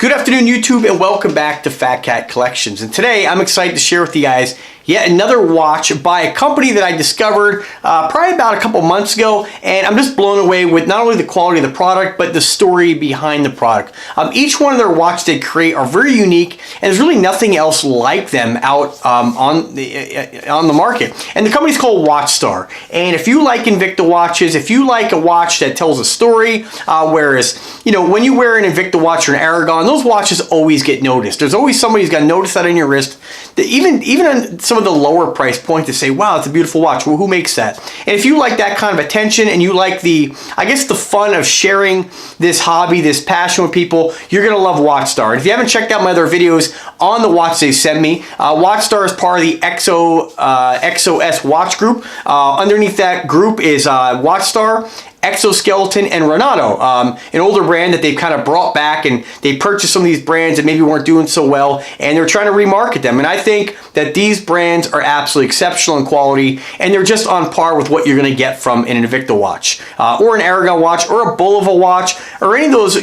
Good afternoon, YouTube, and welcome back to Fat Cat Collections. And today I'm excited to share with you guys yet another watch by a company that I discovered probably about a couple months ago, and I'm just blown away with not only the quality of the product but the story behind the product. Each one of their watches they create are very unique, and there's really nothing else like them out on the market. And the company's called Watchstar. And if you like INVICTA watches, if you like a watch that tells a story, whereas when you wear an INVICTA watch or an Aragon, those watches always get noticed. There's always somebody who's got to notice that on your wrist. That even on some of the lower price points, to say, wow, it's a beautiful watch. Well, who makes that? And if you like that kind of attention and you like the fun of sharing this hobby, this passion with people, you're going to love Watchstar. And if you haven't checked out my other videos on the watch they sent me, Watchstar is part of the XOS watch group. Underneath that group is Watchstar, Exoskeleton, and Renato, an older brand that they've kind of brought back, and they purchased some of these brands that maybe weren't doing so well, and they're trying to remarket them. And I think that these brands are absolutely exceptional in quality, and they're just on par with what you're going to get from an INVICTA watch, or an Aragon watch, or a Bulova watch, or any of those,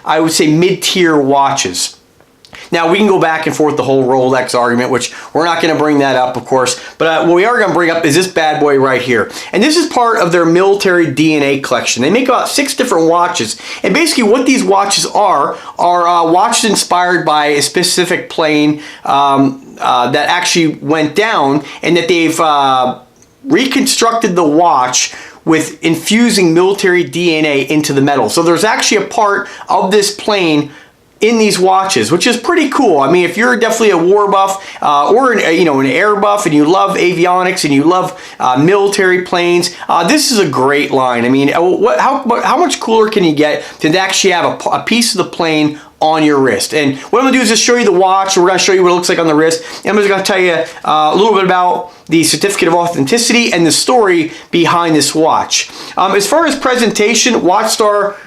I would say mid-tier watches. Now, we can go back and forth the whole Rolex argument, which we're not going to bring that up, of course. But what we are going to bring up is this bad boy right here. And this is part of their military DNA collection. They make about 6 different watches. And basically what these watches are watches inspired by a specific plane that actually went down, and that they've reconstructed the watch with infusing military DNA into the metal. So there's actually a part of this plane in these watches, which is pretty cool. I mean, if you're definitely a war buff or an air buff, and you love avionics and you love military planes, this is a great line. I mean, how much cooler can you get to actually have a piece of the plane on your wrist? And what I'm gonna do is just show you the watch. We're gonna show you what it looks like on the wrist, and I'm just gonna tell you a little bit about the certificate of authenticity and the story behind this watch. As far as presentation, Watchstar,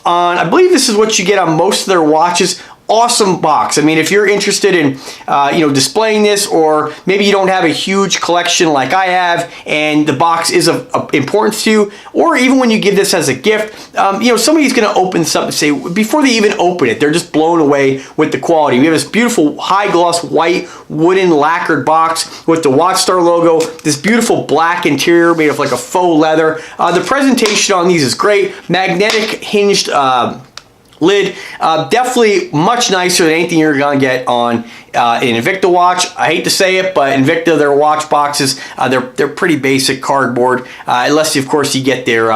I believe this is what you get on most of their watches. Awesome box. I mean, if you're interested in displaying this, or maybe you don't have a huge collection like I have, and the box is of importance to you, or even when you give this as a gift, somebody's going to open this up and say, before they even open it, they're just blown away with the quality. We have this beautiful high gloss white wooden lacquered box with the Watchstar logo, this beautiful black interior made of like a faux leather. The presentation on these is great. Magnetic hinged lid, definitely much nicer than anything you're gonna get on an INVICTA watch. I hate to say it, but INVICTA, their watch boxes, they're pretty basic cardboard, unless of course you get their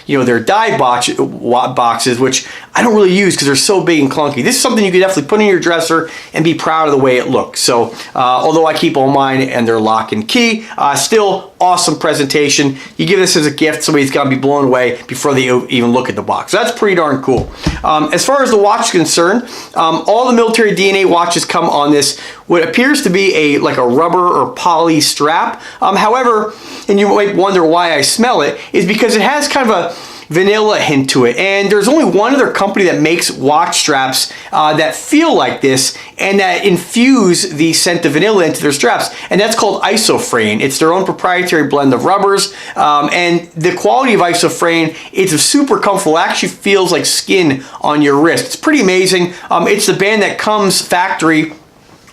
their die boxes, which I don't really use because they're so big and clunky. This is something you could definitely put in your dresser and be proud of the way it looks. So although I keep all mine and they're lock and key, still awesome presentation. You give this as a gift, somebody's got to be blown away before they even look at the box. So that's pretty darn cool. As far as the watch is concerned, all the military DNA watches come on this what appears to be like a rubber or poly strap. However, and you might wonder why I smell it, is because it has kind of a vanilla hint to it, and there's only one other company that makes watch straps that feel like this and that infuse the scent of vanilla into their straps, and that's called Isofrane. It's their own proprietary blend of rubbers, and the quality of Isofrane, it's super comfortable. It actually feels like skin on your wrist. It's pretty amazing. It's the band that comes factory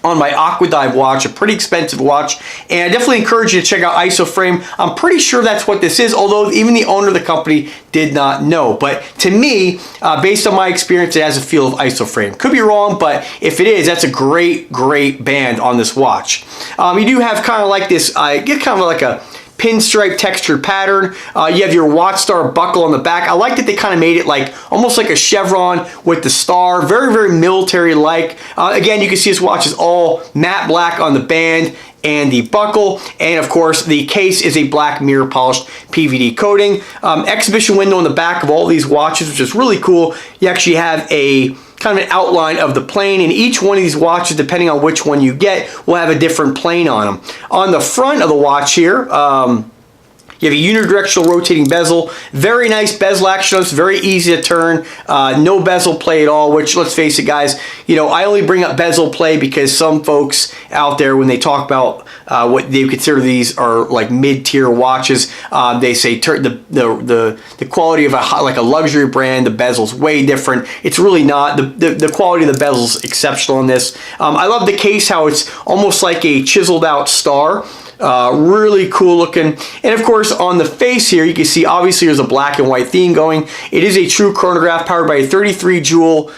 on my Aquadive watch, a pretty expensive watch, and I definitely encourage you to check out Isofrane. I'm pretty sure that's what this is, although even the owner of the company did not know. But to me, based on my experience, it has a feel of Isofrane. Could be wrong, but if it is, that's a great band on this watch. You do have kind of like this, get kind of like a pinstripe textured pattern. You have your Watchstar buckle on the back. I like that they kind of made it like almost like a chevron with the star. Very military-like. Again, you can see this watch is all matte black on the band and the buckle, and of course the case is a black mirror polished PVD coating. Exhibition window on the back of all these watches, which is really cool. You actually have a kind of an outline of the plane, and each one of these watches, depending on which one you get, will have a different plane on them. On the front of the watch here, You have a unidirectional rotating bezel. Very nice bezel action. It's very easy to turn. No bezel play at all, which, let's face it, guys, you know, I only bring up bezel play because some folks out there, when they talk about what they consider these are like mid-tier watches, they say the quality of like a luxury brand, the bezel's way different. It's really not. The quality of the bezel's exceptional on this. I love the case, how it's almost like a chiseled out star. Really cool looking. And of course, on the face here, you can see obviously there's a black and white theme going. It is a true chronograph powered by a 33 jewel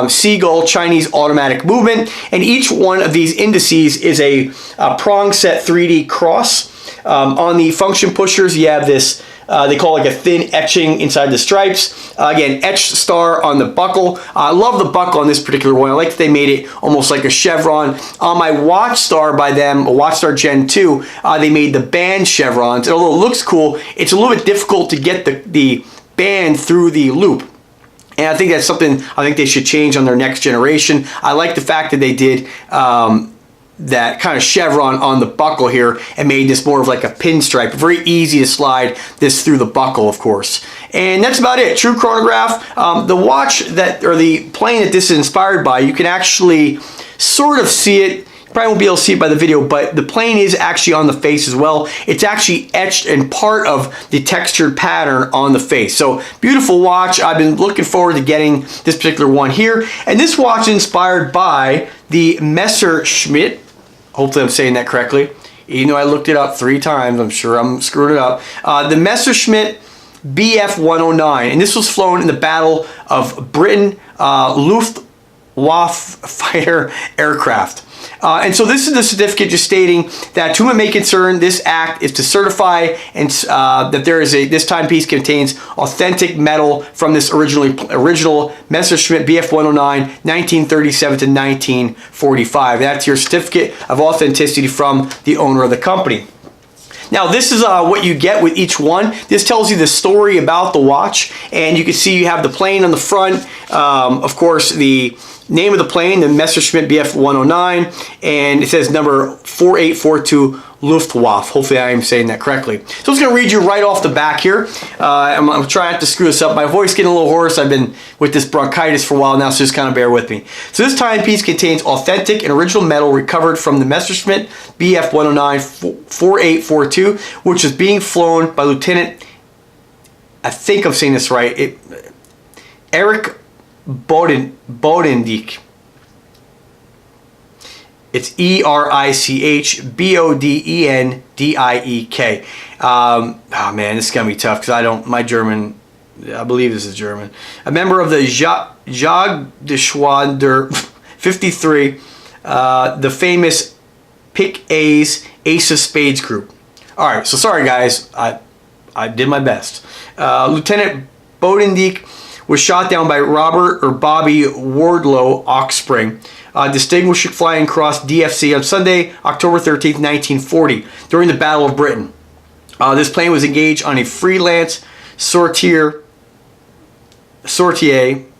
Seagull Chinese automatic movement. And each one of these indices is a prong set 3D cross. On the function pushers, you have this, they call it like a thin etching inside the stripes. Again, etched star on the buckle. I love the buckle on this particular one. I like that they made it almost like a chevron. On my Watchstar by them, a Watchstar Gen 2, they made the band chevrons. And although it looks cool, it's a little bit difficult to get the band through the loop. And I think that's something I think they should change on their next generation. I like the fact that they did that kind of chevron on the buckle here and made this more of like a pinstripe. Very easy to slide this through the buckle, of course. And that's about it. True chronograph. The watch that, or the plane that this is inspired by, you can actually sort of see it. You probably won't be able to see it by the video, but the plane is actually on the face as well. It's actually etched and part of the textured pattern on the face. So beautiful watch. I've been looking forward to getting this particular one here. And this watch is inspired by the Messerschmitt. Hopefully I'm saying that correctly. Even though I looked it up 3 times, I'm sure I'm screwing it up. The Messerschmitt BF-109, and this was flown in the Battle of Britain Luftwaffe fighter aircraft. And so this is the certificate just stating that to whom it may concern, this act is to certify and that there is this timepiece contains authentic metal from this original Messerschmitt BF-109, 1937 to 1945. That's your certificate of authenticity from the owner of the company. Now this is what you get with each one. This tells you the story about the watch, and you can see you have the plane on the front, of course the name of the plane, the Messerschmitt BF-109, and it says number 4842 Luftwaffe. Hopefully I am saying that correctly. So I'm just going to read you right off the back here. I'm going to try not to screw this up. My voice getting a little hoarse. I've been with this bronchitis for a while now, so just kind of bear with me. So this timepiece contains authentic and original metal recovered from the Messerschmitt BF-109 4842, which is being flown by Lieutenant, I think I'm saying this right, Eric Bodendijk. It's ERICHBODENDIEK. Oh man, this is gonna be tough because my German, I believe this is German. A member of the Jagdgeschwader 53, the famous Pick A's Ace of Spades group. All right, so sorry guys, I did my best. Lieutenant Bodendijk was shot down by Bobby Wardlow Oxspring, distinguished flying across DFC on Sunday, October 13th, 1940, during the Battle of Britain. This plane was engaged on a freelance sortie.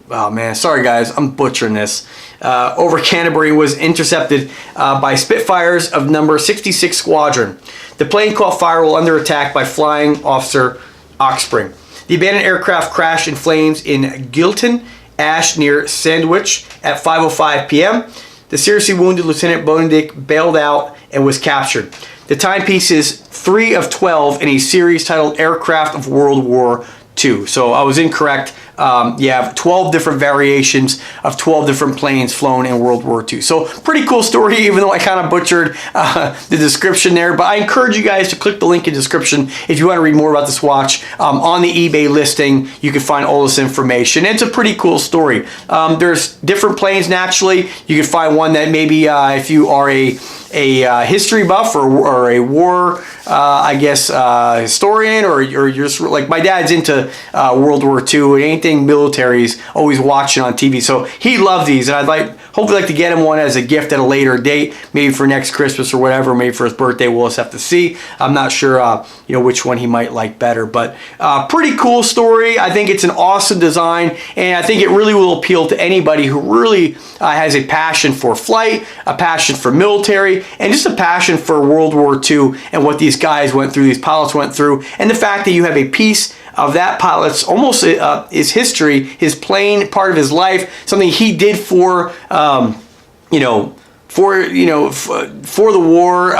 Oh man, sorry guys, I'm butchering this. Over Canterbury, was intercepted by Spitfires of number 66 Squadron. The plane caught fire while under attack by flying officer Oxspring. The abandoned aircraft crashed in flames in Gilton Ash near Sandwich at 5:05 p.m. The seriously wounded Lieutenant Bodendijk bailed out and was captured. The timepiece is 3 of 12 in a series titled Aircraft of World War II. So I was incorrect. You have 12 different variations of 12 different planes flown in World War II. So pretty cool story, even though I kind of butchered the description there. But I encourage you guys to click the link in the description if you want to read more about this watch. On the eBay listing, you can find all this information. It's a pretty cool story. There's different planes naturally. You can find one that maybe if you are a history buff or a war, I guess, historian, or you're just like my dad's into World War II. It ain't anything military he's always watching on TV. So he loves these, and I'd hopefully like to get him one as a gift at a later date, maybe for next Christmas or whatever, maybe for his birthday. We'll just have to see. I'm not sure which one he might like better, but pretty cool story. I think it's an awesome design, and I think it really will appeal to anybody who really has a passion for flight, a passion for military, and just a passion for World War II and what these guys went through, these pilots went through, and the fact that you have a piece of that pilot's almost his history, his plane, part of his life, something he did for for the war.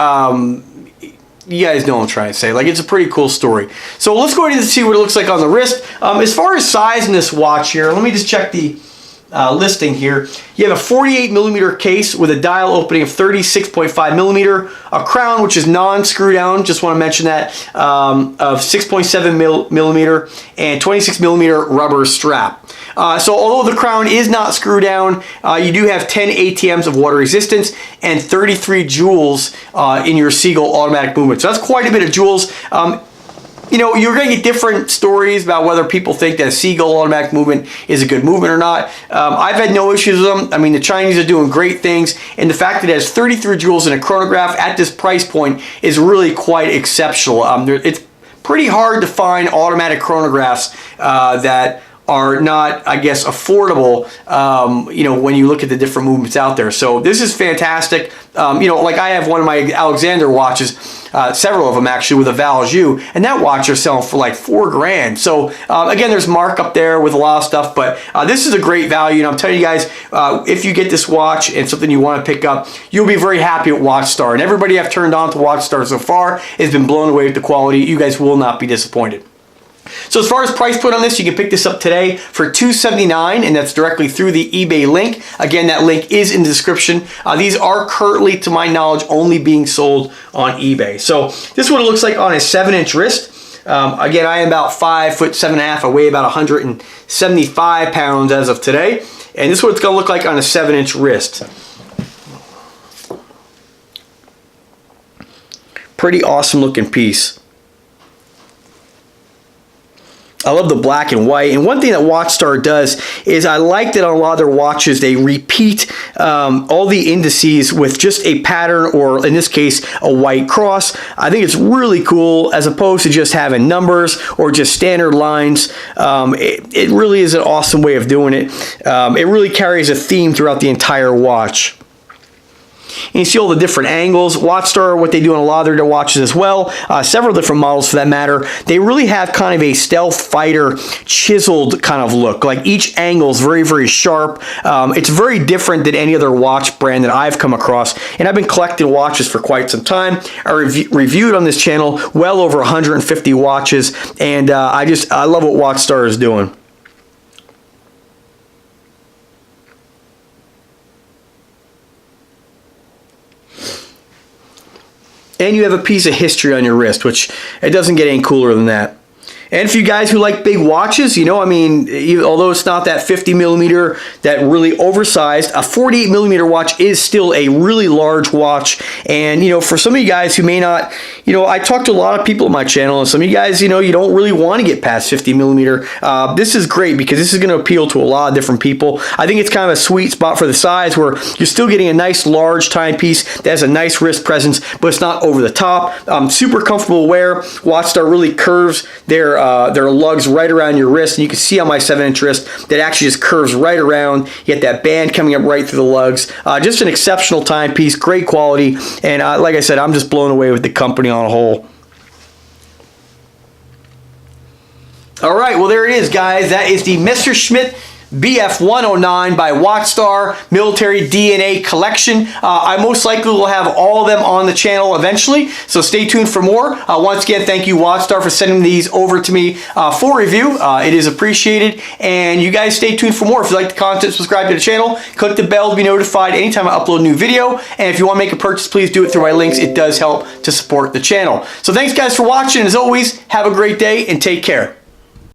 You guys know what I'm trying to say. Like, it's a pretty cool story. So let's go ahead and see what it looks like on the wrist. As far as size in this watch here, let me just check the listing here. You have a 48 millimeter case with a dial opening of 36.5 millimeter, a crown which is non-screw down, just want to mention that, of 6.7 millimeter, and 26 millimeter rubber strap. So although the crown is not screw down, you do have 10 ATMs of water resistance and 33 joules in your Seagull automatic movement. So that's quite a bit of joules. You're going to get different stories about whether people think that Seagull automatic movement is a good movement or not. I've had no issues with them. I mean, the Chinese are doing great things, and the fact that it has 33 joules in a chronograph at this price point is really quite exceptional. It's pretty hard to find automatic chronographs that are not, I guess, affordable, when you look at the different movements out there. So this is fantastic. Like I have one of my Alexander watches, several of them actually, with a Valjoux, and that watch are selling for like $4,000. So again, there's markup there with a lot of stuff, but this is a great value. And I'm telling you guys, if you get this watch and something you want to pick up, you'll be very happy with Watchstar. And everybody I've turned on to Watchstar so far has been blown away with the quality. You guys will not be disappointed. So as far as price point on this, you can pick this up today for $279, and that's directly through the eBay link. Again, that link is in the description. These are currently, to my knowledge, only being sold on eBay. So this is what it looks like on a 7-inch wrist. Again, I am about 5'7.5". I weigh about 175 pounds as of today. And this is what it's going to look like on a 7-inch wrist. Pretty awesome looking piece. I love the black and white. And one thing that Watchstar does is I like that on a lot of their watches, they repeat all the indices with just a pattern, or in this case, a white cross. I think it's really cool as opposed to just having numbers or just standard lines. It really is an awesome way of doing it. It really carries a theme throughout the entire watch. And you see all the different angles. Watchstar, what they do in a lot of their watches as well, several different models for that matter, they really have kind of a stealth fighter chiseled kind of look. Like each angle is very, very sharp. It's very different than any other watch brand that I've come across. And I've been collecting watches for quite some time. I reviewed on this channel well over 150 watches, and I love what Watchstar is doing. And you have a piece of history on your wrist, which it doesn't get any cooler than that. And for you guys who like big watches, I mean, although it's not that 50 millimeter, that really oversized, a 48 millimeter watch is still a really large watch. And, for some of you guys who may not, I talk to a lot of people on my channel, and some of you guys, you don't really want to get past 50 millimeter. This is great because this is going to appeal to a lot of different people. I think it's kind of a sweet spot for the size where you're still getting a nice large timepiece that has a nice wrist presence, but it's not over the top. Super comfortable wear. Watchstar really curves their lugs right around your wrist, and you can see on my 7-inch wrist that actually just curves right around. You get that band coming up right through the lugs. Just an exceptional timepiece, great quality, and like I said, I'm just blown away with the company on a whole. All right, well there it is, guys. That is the Messerschmitt BF109 by Watchstar Military DNA Collection. I most likely will have all of them on the channel eventually, so stay tuned for more. Once again, thank you Watchstar for sending these over to me for review. It is appreciated, and you guys stay tuned for more. If you like the content, subscribe to the channel, click the bell to be notified anytime I upload a new video, and if you want to make a purchase, please do it through my links. It does help to support the channel. So thanks guys for watching. As always, have a great day and take care.